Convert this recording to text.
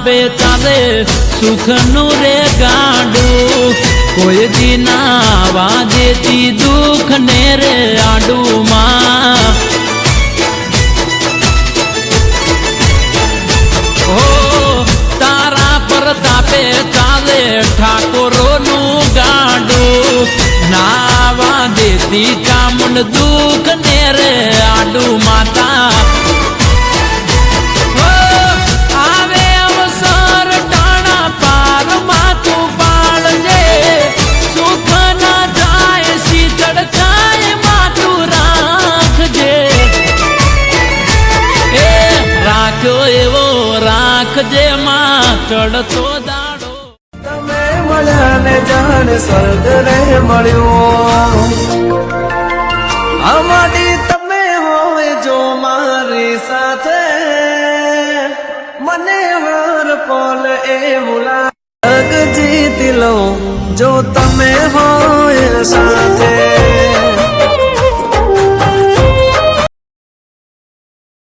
તાપે ચાલે સુખનું રે ગાડું કોઈ દીના વાજેતી દુઃખ ને રે આડુમાં તારા પર તાપે ચાલે ઠાકોરોનું ગાડું નાવા દેતી ચામુંડ દુઃખ ને રે આડુ માતા આવે અવસર ટાણા પાર માથું પાડજે સુખ ના જાય શીતળ થાય માથું રાખજે એ રાખ્યો એવો રાખજે માં ચડતો દાડો તમે મળ્યા ને જાણે સ્વર્ગ રે મળ્યો અમારી તમે હોય જો મારી સાથે મને હર પલ એવું લાગ જીતી લો જો તમે હો